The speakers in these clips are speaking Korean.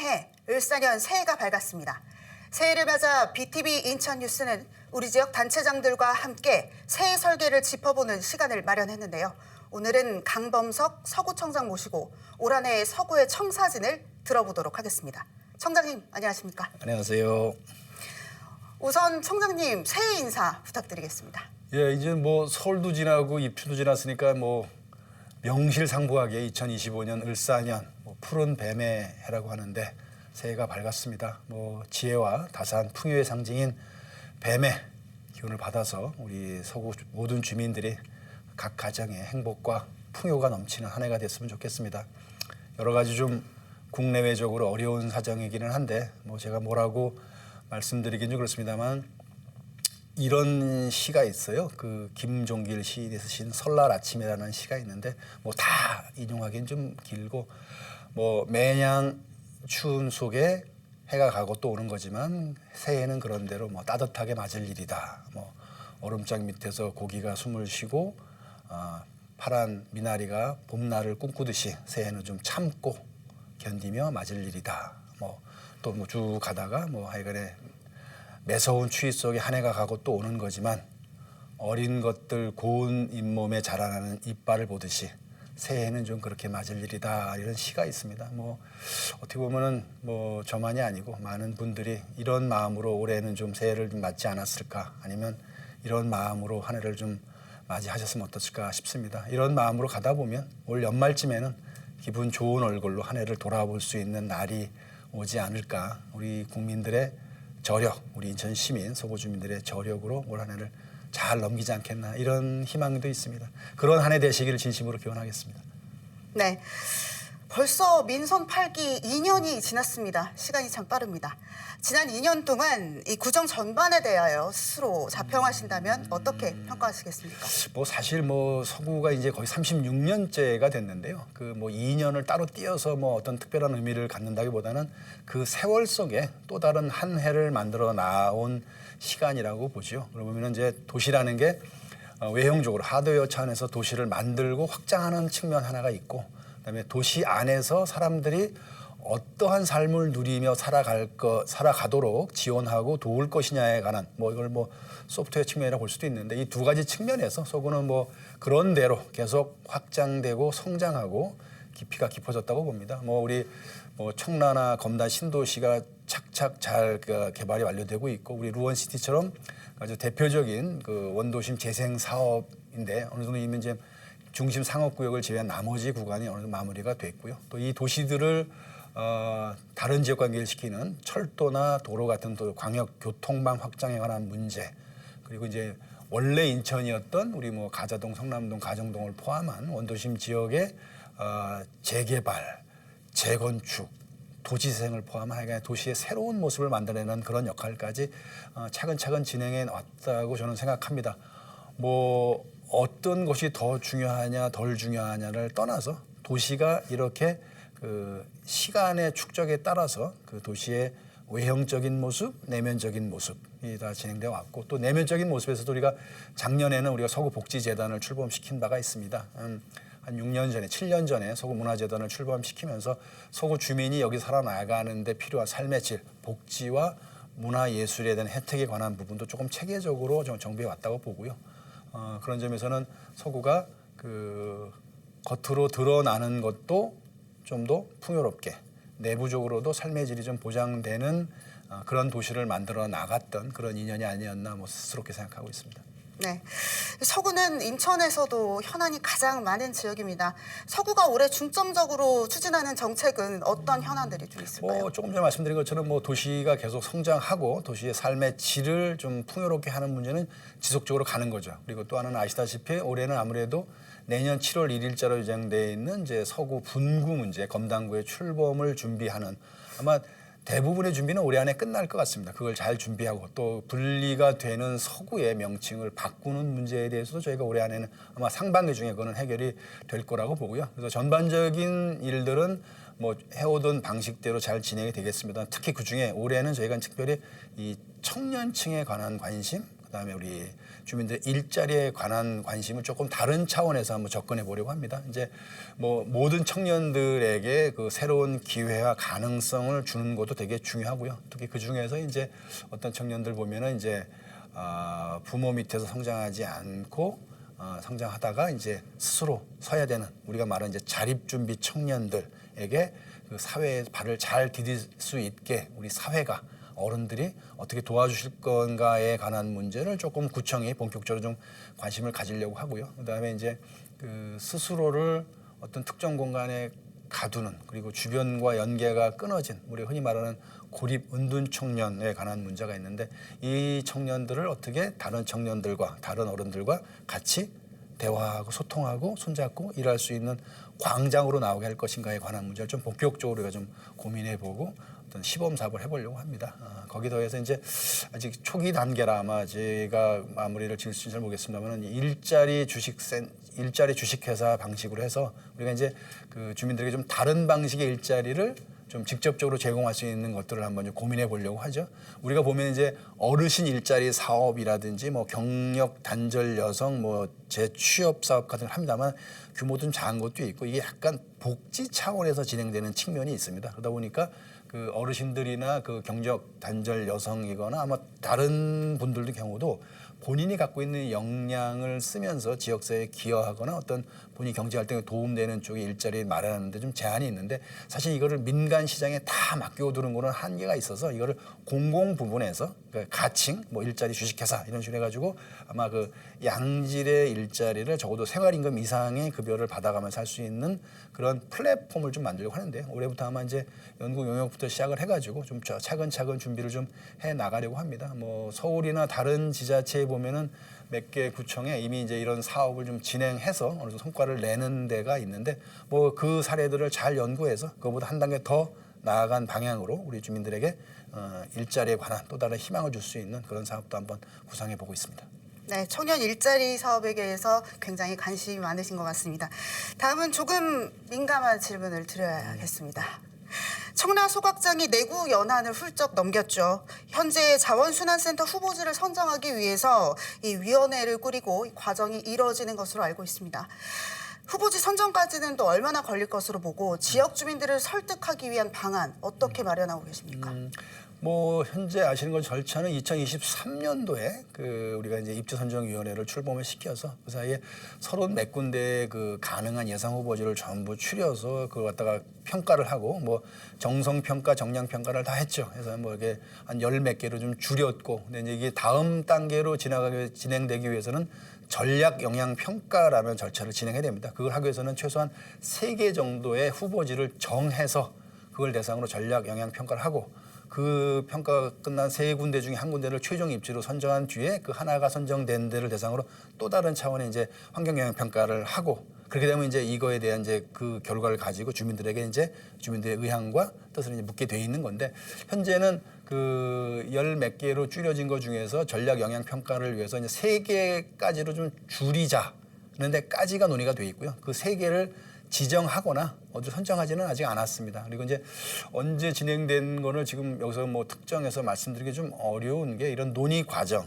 해 을사년 새해가 밝았습니다. 새해를 맞아 BTV 인천 뉴스는 우리 지역 단체장들과 함께 새해 설계를 짚어보는 시간을 마련했는데요. 오늘은 강범석 서구청장 모시고 올 한 해 서구의 청사진을 들어보도록 하겠습니다. 청장님 안녕하십니까? 안녕하세요. 우선 청장님 새해 인사 부탁드리겠습니다. 예, 이제 뭐 설도 지나고 입추도 지났으니까 뭐 명실상부하게 2025년 을사년 푸른 뱀의 해라고 하는데 새해가 밝았습니다. 뭐 지혜와 다산 풍요의 상징인 뱀의 기운을 받아서 우리 서구 모든 주민들이 각 가정에 행복과 풍요가 넘치는 한 해가 됐으면 좋겠습니다. 여러 가지 좀 국내외적으로 어려운 사정이기는 한데 뭐 제가 뭐라고 말씀드리긴 좀 그렇습니다만 이런 시가 있어요. 그 김종길 시인이 쓰신 설날 아침이라는 시가 있는데 뭐 다 인용하기는 좀 길고 뭐 매냥 추운 속에 해가 가고 또 오는 거지만 새해는 그런 대로 뭐 따뜻하게 맞을 일이다. 뭐 얼음장 밑에서 고기가 숨을 쉬고 파란 미나리가 봄날을 꿈꾸듯이 새해는 좀 참고 견디며 맞을 일이다. 뭐 또 뭐 쭉 가다가 뭐 하여간에 매서운 추위 속에 한 해가 가고 또 오는 거지만 어린 것들 고운 잇몸에 자라나는 이빨을 보듯이 새해는 좀 그렇게 맞을 일이다 이런 시가 있습니다. 뭐 어떻게 보면은 뭐 저만이 아니고 많은 분들이 이런 마음으로 올해는 좀 새해를 좀 맞지 않았을까 아니면 이런 마음으로 한 해를 좀 맞이하셨으면 어떻을까 싶습니다. 이런 마음으로 가다 보면 올 연말쯤에는 기분 좋은 얼굴로 한 해를 돌아볼 수 있는 날이 오지 않을까. 우리 국민들의 저력, 우리 인천 시민, 서구 주민들의 저력으로 올 한 해를 잘 넘기지 않겠나 이런 희망도 있습니다. 그런 한 해 되시기를 진심으로 기원하겠습니다. 네, 벌써 민선 8기 2년이 지났습니다. 시간이 참 빠릅니다. 지난 2년 동안 이 구정 전반에 대하여 스스로 자평하신다면 어떻게 평가하시겠습니까? 뭐 사실 뭐 서구가 이제 거의 36년째가 됐는데요. 그 뭐 2년을 따로 띄어서 뭐 어떤 특별한 의미를 갖는다기보다는 그 세월 속에 또 다른 한 해를 만들어 나온 시간이라고 보죠. 그러면 이제 도시라는 게 외형적으로 하드웨어 차원에서 도시를 만들고 확장하는 측면 하나가 있고, 그다음에 도시 안에서 사람들이 어떠한 삶을 누리며 살아가도록 지원하고 도울 것이냐에 관한 뭐 이걸 뭐 소프트웨어 측면이라 볼 수도 있는데 이 두 가지 측면에서 서구는 뭐 그런 대로 계속 확장되고 성장하고 깊이가 깊어졌다고 봅니다. 뭐 우리 뭐 청라나 검단 신도시가 착착 잘 개발이 완료되고 있고 우리 루원시티처럼 아주 대표적인 그 원도심 재생 사업인데 어느 정도 이면 이제 중심 상업구역을 제외한 나머지 구간이 어느 정도 마무리가 됐고요. 또 이 도시들을 다른 지역과 연결시키는 철도나 도로 같은 또 광역 교통망 확장에 관한 문제 그리고 이제 원래 인천이었던 우리 뭐 가자동, 성남동, 가정동을 포함한 원도심 지역의 재개발, 재건축, 도시재생을 포함한 하여간 도시의 새로운 모습을 만들어내는 그런 역할까지 차근차근 진행해 왔다고 저는 생각합니다. 뭐 어떤 것이 더 중요하냐 덜 중요하냐를 떠나서 도시가 이렇게 그 시간의 축적에 따라서 그 도시의 외형적인 모습, 내면적인 모습이 다 진행되어 왔고 또 내면적인 모습에서도 우리가 작년에는 우리가 서구복지재단을 출범시킨 바가 있습니다. 한 6년 전에, 7년 전에 서구문화재단을 출범시키면서 서구 주민이 여기 살아나가는 데 필요한 삶의 질, 복지와 문화예술에 대한 혜택에 관한 부분도 조금 체계적으로 좀 정비해 왔다고 보고요. 그런 점에서는 서구가 그 겉으로 드러나는 것도 좀 더 풍요롭게 내부적으로도 삶의 질이 좀 보장되는 그런 도시를 만들어 나갔던 그런 인연이 아니었나 뭐 스스롭게 생각하고 있습니다. 네, 서구는 인천에서도 현안이 가장 많은 지역입니다. 서구가 올해 중점적으로 추진하는 정책은 어떤 현안들이 좀 있을까요? 뭐 조금 전에 말씀드린 것처럼 뭐 도시가 계속 성장하고 도시의 삶의 질을 좀 풍요롭게 하는 문제는 지속적으로 가는 거죠. 그리고 또 하나는 아시다시피 올해는 아무래도 내년 7월 1일자로 예정되어 있는 이제 서구 분구 문제, 검단구의 출범을 준비하는 아마 대부분의 준비는 올해 안에 끝날 것 같습니다. 그걸 잘 준비하고 또 분리가 되는 서구의 명칭을 바꾸는 문제에 대해서도 저희가 올해 안에는 아마 상반기 중에 그거는 해결이 될 거라고 보고요. 그래서 전반적인 일들은 뭐 해오던 방식대로 잘 진행이 되겠습니다. 특히 그중에 올해는 저희가 특별히 이 청년층에 관한 관심, 그다음에 우리 주민들의 일자리에 관한 관심을 조금 다른 차원에서 한번 접근해 보려고 합니다. 이제 뭐 모든 청년들에게 그 새로운 기회와 가능성을 주는 것도 되게 중요하고요. 특히 그 중에서 이제 어떤 청년들 보면은 이제 부모 밑에서 성장하지 않고 성장하다가 이제 스스로 서야 되는 우리가 말하는 이제 자립준비 청년들에게 그 사회에 발을 잘 디딜 수 있게 우리 사회가 어른들이 어떻게 도와주실 건가에 관한 문제를 조금 구청이 본격적으로 좀 관심을 가지려고 하고요. 그다음에 이제 그 스스로를 어떤 특정 공간에 가두는 그리고 주변과 연계가 끊어진 우리 흔히 말하는 고립 은둔 청년에 관한 문제가 있는데 이 청년들을 어떻게 다른 청년들과 다른 어른들과 같이 대화하고 소통하고 손잡고 일할 수 있는 광장으로 나오게 할 것인가에 관한 문제를 좀 본격적으로 우리가 좀 고민해보고 어떤 시범 사업을 해보려고 합니다. 거기 더해서 이제 아직 초기 단계라 아마 제가 마무리를 지을 수 있을지 잘 모르겠습니다만 일자리 주식회사 방식으로 해서 우리가 이제 그 주민들에게 좀 다른 방식의 일자리를 좀 직접적으로 제공할 수 있는 것들을 한번 좀 고민해 보려고 하죠. 우리가 보면 이제 어르신 일자리 사업이라든지 뭐 경력 단절 여성 뭐 재취업 사업 같은 걸 합니다만 규모 좀 작은 것도 있고 이게 약간 복지 차원에서 진행되는 측면이 있습니다. 그러다 보니까 그 어르신들이나 그 경력 단절 여성이거나 아마 다른 분들의 경우도 본인이 갖고 있는 역량을 쓰면서 지역사회에 기여하거나 어떤 본인 경제 활동에 도움되는 쪽의 일자리 마련하는 데 좀 제한이 있는데 사실 이거를 민간 시장에 다 맡겨두는 거는 한계가 있어서 이거를 공공 부분에서 그러니까 가칭, 뭐 일자리 주식회사 이런 식으로 해가지고 아마 그 양질의 일자리를 적어도 생활임금 이상의 급여를 받아가면서 할 수 있는 그런 플랫폼을 좀 만들려고 하는데요. 올해부터 아마 이제 연구 용역부터 시작을 해가지고 좀 차근차근 준비를 좀 해 나가려고 합니다. 뭐 서울이나 다른 지자체에 보면은 몇 개 구청에 이미 이제 이런 사업을 좀 진행해서 어느 정도 성과를 내는 데가 있는데 뭐 그 사례들을 잘 연구해서 그거보다 한 단계 더 나아간 방향으로 우리 주민들에게 일자리에 관한 또 다른 희망을 줄 수 있는 그런 사업도 한번 구상해 보고 있습니다. 네, 청년 일자리 사업에 대해서 굉장히 관심이 많으신 것 같습니다. 다음은 조금 민감한 질문을 드려야겠습니다. 청라소각장이 내구 연한을 훌쩍 넘겼죠. 현재 자원순환센터 후보지를 선정하기 위해서 이 위원회를 꾸리고 이 과정이 이루어지는 것으로 알고 있습니다. 후보지 선정까지는 또 얼마나 걸릴 것으로 보고 지역 주민들을 설득하기 위한 방안 어떻게 마련하고 계십니까? 뭐 현재 아시는 건 절차는 2023년도에 그 우리가 이제 입지선정위원회를 출범을 시켜서 그 사이에 34군데 그 가능한 예상 후보지를 전부 추려서 그걸 갖다가 평가를 하고 뭐 정성 평가, 정량 평가를 다 했죠. 그래서 뭐 이게 한 열 몇 개로 좀 줄였고 근데 이제 이게 다음 단계로 진행되기 위해서는 전략 영향 평가라는 절차를 진행해야 됩니다. 그걸 하기 위해서는 최소한 3개 정도의 후보지를 정해서 그걸 대상으로 전략 영향 평가를 하고 그 평가가 끝난 3군데 중에 한 군데를 최종 입지로 선정한 뒤에 그 하나가 선정된 데를 대상으로 또 다른 차원의 이제 환경 영향 평가를 하고 그렇게 되면 이제 이거에 대한 이제 그 결과를 가지고 주민들에게 이제 주민들의 의향과 뜻을 이제 묻게 돼 있는 건데 현재는 그 열 몇 개로 줄여진 것 중에서 전략 영향 평가를 위해서 이제 3개까지로 좀 줄이자 그런데까지가 논의가 돼 있고요. 그 3개를 지정하거나 어디 선정하지는 아직 않았습니다. 그리고 이제 언제 진행된 거를 지금 여기서 뭐 특정해서 말씀드리기 좀 어려운 게 이런 논의 과정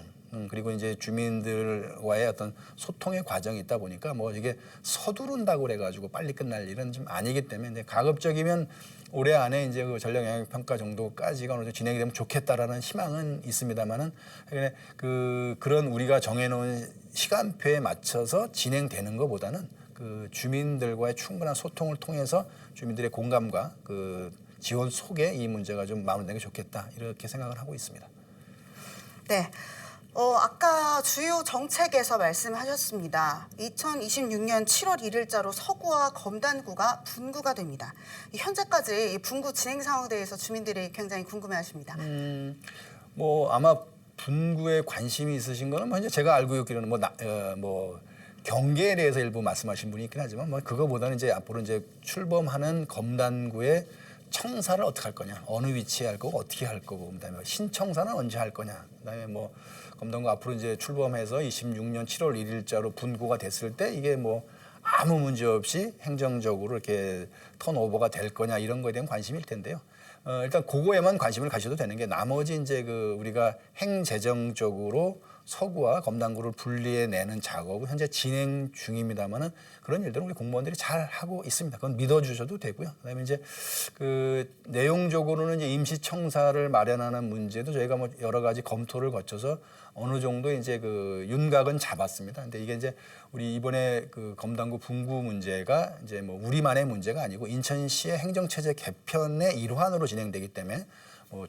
그리고 이제 주민들과의 어떤 소통의 과정이 있다 보니까 뭐 이게 서두른다고 그래가지고 빨리 끝날 일은 좀 아니기 때문에 이제 가급적이면 올해 안에 이제 그 전략 영향 평가 정도까지가 어느 정도 진행이 되면 좋겠다라는 희망은 있습니다만은 그런 우리가 정해놓은 시간표에 맞춰서 진행되는 것보다는 그 주민들과의 충분한 소통을 통해서 주민들의 공감과 그 지원 속에 이 문제가 좀 마무리되는 게 좋겠다 이렇게 생각을 하고 있습니다. 네. 아까 주요 정책에서 말씀하셨습니다. 2026년 7월 1일자로 서구와 검단구가 분구가 됩니다. 현재까지 이 분구 진행 상황에 대해서 주민들이 굉장히 궁금해하십니다. 뭐 아마 분구에 관심이 있으신 거는 뭐 이제 제가 알고 있기로는 경계에 대해서 일부 말씀하신 분이 있긴 하지만 뭐 그거보다는 이제 앞으로 이제 출범하는 검단구의 청사를 어떻게 할 거냐, 어느 위치에 할 거고 어떻게 할 거고, 그다음에 신청사는 언제 할 거냐, 그다음에 뭐 검단구 앞으로 이제 출범해서 26년 7월 1일자로 분구가 됐을 때 이게 뭐 아무 문제 없이 행정적으로 이렇게 턴오버가 될 거냐 이런 거에 대한 관심일 텐데요. 일단 그거에만 관심을 가셔도 되는 게 나머지 이제 그 우리가 행재정적으로 서구와 검단구를 분리해내는 작업은 현재 진행 중입니다만은 그런 일들은 우리 공무원들이 잘 하고 있습니다. 그건 믿어주셔도 되고요. 그다음에 이제 그 내용적으로는 이제 임시청사를 마련하는 문제도 저희가 뭐 여러 가지 검토를 거쳐서 어느 정도 이제 그 윤곽은 잡았습니다. 근데 이게 이제 우리 이번에 그 검단구 분구 문제가 이제 뭐 우리만의 문제가 아니고 인천시의 행정체제 개편의 일환으로 진행되기 때문에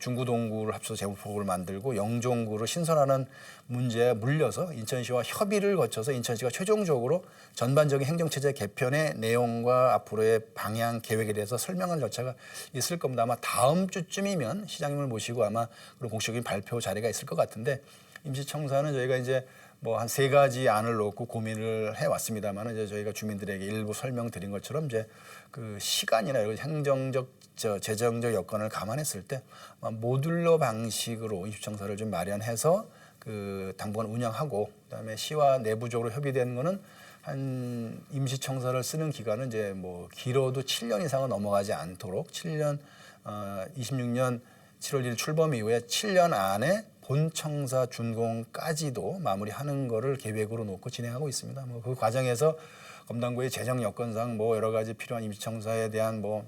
중구동구를 합쳐서 제물포구를 만들고 영종구를 신설하는 문제에 물려서 인천시와 협의를 거쳐서 인천시가 최종적으로 전반적인 행정체제 개편의 내용과 앞으로의 방향 계획에 대해서 설명하는 절차가 있을 겁니다. 아마 다음 주쯤이면 시장님을 모시고 아마 그런 공식적인 발표 자리가 있을 것 같은데 임시청사는 저희가 이제 뭐 한 3가지 안을 놓고 고민을 해왔습니다만 이제 저희가 주민들에게 일부 설명드린 것처럼 이제 그 시간이나 여러 행정적 재정적 여건을 감안했을 때 모듈러 방식으로 임시청사를 좀 마련해서 그 당분간 운영하고 그다음에 시와 내부적으로 협의된 거는 한 임시청사를 쓰는 기간은 이제 뭐 길어도 7년 이상은 넘어가지 않도록 7년 26년 7월 1일 출범 이후에 7년 안에 본청사 준공까지도 마무리하는 거를 계획으로 놓고 진행하고 있습니다. 뭐 그 과정에서 검단구의 재정 여건상 뭐 여러 가지 필요한 임시청사에 대한 뭐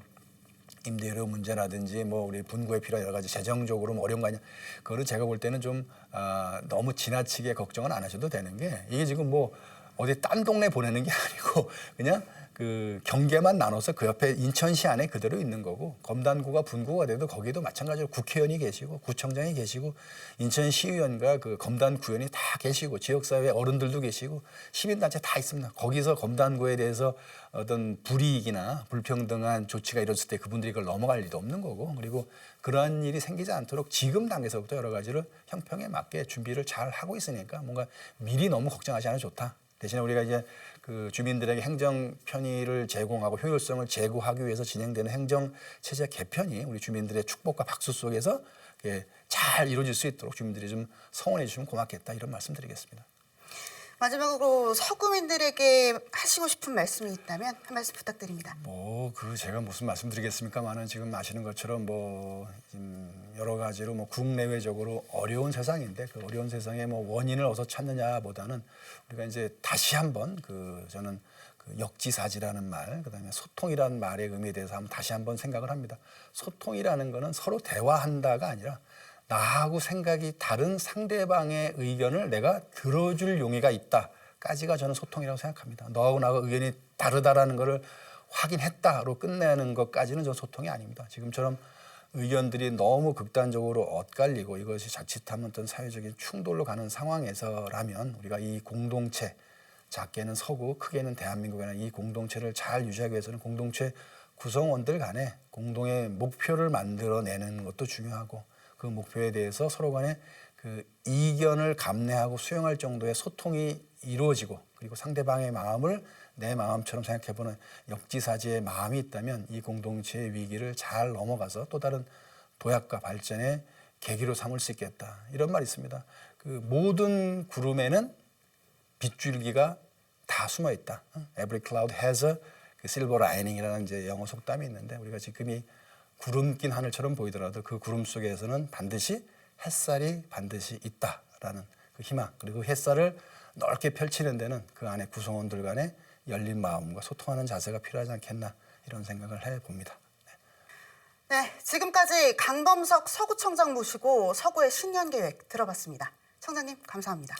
임대료 문제라든지 뭐 우리 분구에 필요한 여러 가지 재정적으로 뭐 어려운 거 아니냐. 그거를 제가 볼 때는 좀 너무 지나치게 걱정은 안 하셔도 되는 게 이게 지금 뭐 어디 딴 동네 보내는 게 아니고 그냥 그 경계만 나눠서 그 옆에 인천시 안에 그대로 있는 거고 검단구가 분구가 돼도 거기도 마찬가지로 국회의원이 계시고 구청장이 계시고 인천시의원과 그 검단구의원이 다 계시고 지역사회 어른들도 계시고 시민단체 다 있습니다. 거기서 검단구에 대해서 어떤 불이익이나 불평등한 조치가 이뤘을 때 그분들이 그걸 넘어갈 일도 없는 거고 그리고 그러한 일이 생기지 않도록 지금 단계에서부터 여러 가지를 형평에 맞게 준비를 잘 하고 있으니까 뭔가 미리 너무 걱정하지 않아도 좋다. 대신에 우리가 이제 그 주민들에게 행정 편의를 제공하고 효율성을 제고하기 위해서 진행되는 행정 체제 개편이 우리 주민들의 축복과 박수 속에서 잘 이루어질 수 있도록 주민들이 좀 성원해 주시면 고맙겠다 이런 말씀드리겠습니다. 마지막으로 서구민들에게 하시고 싶은 말씀이 있다면 한 말씀 부탁드립니다. 제가 무슨 말씀드리겠습니까만은 지금 아시는 것처럼 여러 가지로 국내외적으로 어려운 세상인데 그 어려운 세상에 원인을 어디서 찾느냐보다는 우리가 이제 다시 한번 저는 역지사지라는 말, 그다음에 소통이라는 말의 의미에 대해서 한번 다시 한번 생각을 합니다. 소통이라는 거는 서로 대화한다가 아니라 나하고 생각이 다른 상대방의 의견을 내가 들어줄 용의가 있다까지가 저는 소통이라고 생각합니다. 너하고 나하고 의견이 다르다라는 거를 확인했다로 끝내는 것까지는 저 소통이 아닙니다. 지금처럼 의견들이 너무 극단적으로 엇갈리고 이것이 자칫하면 어떤 사회적인 충돌로 가는 상황에서라면 우리가 이 공동체, 작게는 서구, 크게는 대한민국에는 이 공동체를 잘 유지하기 위해서는 공동체 구성원들 간에 공동의 목표를 만들어내는 것도 중요하고 그 목표에 대해서 서로 간에 그 이견을 감내하고 수용할 정도의 소통이 이루어지고 그리고 상대방의 마음을 내 마음처럼 생각해보는 역지사지의 마음이 있다면 이 공동체의 위기를 잘 넘어가서 또 다른 도약과 발전의 계기로 삼을 수 있겠다. 이런 말이 있습니다. 그 모든 구름에는 빗줄기가 다 숨어 있다. Every cloud has a silver lining이라는 이제 영어 속담이 있는데 우리가 지금 이 구름 낀 하늘처럼 보이더라도 그 구름 속에서는 반드시 햇살이 반드시 있다라는 그 희망 그리고 햇살을 넓게 펼치는 데는 그 안에 구성원들 간의 열린 마음과 소통하는 자세가 필요하지 않겠나 이런 생각을 해봅니다. 네, 지금까지 강범석 서구청장 모시고 서구의 신년 계획 들어봤습니다. 청장님 감사합니다.